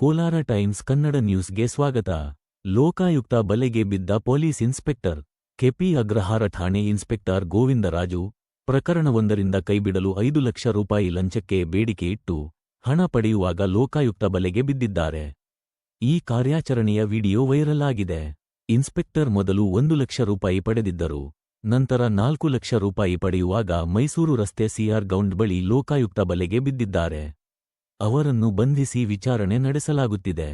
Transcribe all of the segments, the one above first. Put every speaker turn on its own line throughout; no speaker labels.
Kolar times Kannada ನ್ಯೂಸ್ಗೆ ಸ್ವಾಗತ. ಲೋಕಾಯುಕ್ತ ಬಲೆಗೆ ಬಿದ್ದ ಪೊಲೀಸ್ ಇನ್ಸ್ಪೆಕ್ಟರ್. ಕೆಪಿ ಅಗ್ರಹಾರ ಠಾಣೆ ಇನ್ಸ್ಪೆಕ್ಟರ್ ಗೋವಿಂದರಾಜು ಪ್ರಕರಣವೊಂದರಿಂದ ಕೈಬಿಡಲು 5 ಲಕ್ಷ ರೂಪಾಯಿ ಲಂಚಕ್ಕೆ ಬೇಡಿಕೆ ಇಟ್ಟು ಹಣ ಪಡೆಯುವಾಗ ಲೋಕಾಯುಕ್ತ ಬಲೆಗೆ ಬಿದ್ದಿದ್ದಾರೆ. ಈ ಕಾರ್ಯಾಚರಣೆಯ ವಿಡಿಯೋ ವೈರಲ್ ಆಗಿದೆ. ಇನ್ಸ್ಪೆಕ್ಟರ್ ಮೊದಲು 1 ಲಕ್ಷ ರೂಪಾಯಿ ಪಡೆದಿದ್ದರು. ನಂತರ 4 ಲಕ್ಷ ರೂಪಾಯಿ ಪಡೆಯುವಾಗ ಮೈಸೂರು ರಸ್ತೆ ಸಿಆರ್ ಗ್ರೌಂಡ್ ಬಳಿ ಲೋಕಾಯುಕ್ತ ಬಲೆಗೆ ಬಿದ್ದಿದ್ದಾರೆ. ಅವರನ್ನು ಬಂಧಿಸಿ ವಿಚಾರಣೆ ನಡೆಸಲಾಗುತ್ತಿದೆ.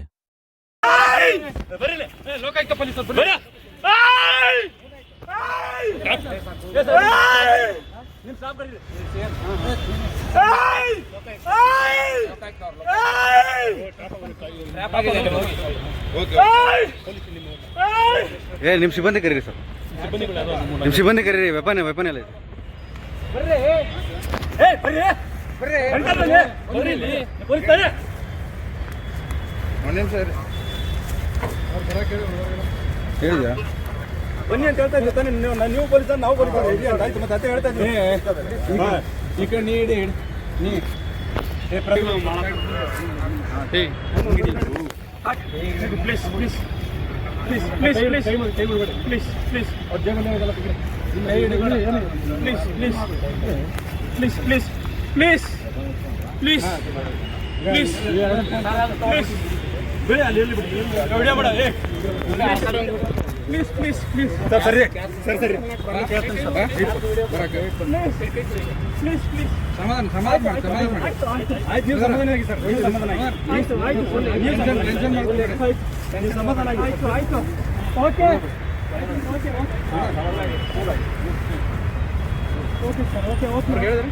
ನಿಮ್ಮ ಸಿಬ್ಬಂದಿ ಕರೀರಿ ಸರ್, ನಿಮ್ಮ ಸಿಬ್ಬಂದಿ ಕರೀರಿ. ವೆಪನ್ ಎಲ್ಲ ಹೇಳಿದ್ಯಾ?
ಬನ್ನಿ ಅಂತ ಹೇಳ್ತಾ ಇದ್ದೆ ತಾನೆ. ನೀವು ಪೊಲೀಸ್, ನಾವು ಪೊಲೀಸ್ ಆಯ್ತು. ಮತ್ತೆ ಅದೇ ಹೇಳ್ತಾ ಇದ್ದೀನಿ. ಈ ಕಡೆ ನೀಡಿ ನೀ please please please please please please please ಅವ್ರ ಜೇಬಲ್ಲಿ please please please please please please please please ಬೇಡ, ಅಲ್ಲಿ ಎಲ್ಲಿ ಬಿಡಿ, ವಿಡಿಯೋ ಮಾಡ. ಪ್ಲೀಸ್ ಪ್ಲೀಸ್ ಪ್ಲೀಸ್ ಸರ್, ಸರಿ ಸರಿ ಸರಿ ಪ್ಲೀಸ್ ಪ್ಲೀಸ್ ಸಮಾಧಾನ ಆಯ್ತು. ನೀವು ಸಮಾಧಾನ ಆಗಿ ಸರ್, ನೀವು ಸಮಾಧಾನ ಆಗಿ, ನೀವು ಟೆನ್ಷನ್ ಮಾಡ್ಕೊಳ್ಳಿ. ನೀವು ಸಮಾಧಾನ ಆಗಿ, ಆಯ್ತು ಆಯ್ತು, okay okay okay sir, okay okay ಹೇಳಿದ್ರೆ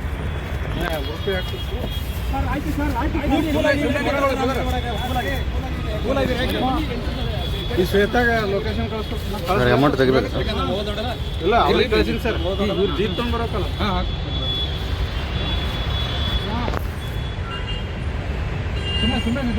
ಓಕೆ ಆಗ್ತಿತ್ತು ಸರ್. ಆಯ್ತು ಸರ್, ಆಯ್ತು. ಈ ಶ್ವೇತಾಗ ಲೊಕೇಶನ್ ಕಳಿಸ್ತಾರೆ.
ಅಮೌಂಟ್ ತೆಗಿಬೇಕು ಸರ್.
ಇಲ್ಲ, ಅವ್ರಿಗೆ ಕಳಿಸಿನಿ ಸರ್. ಇವ್ರು ಜೀಪ್ ತೊಗೊಂಡು ಬರೋಕಲ್ಲ. ಹಾಂ, ಸುಮ್ಮನೆ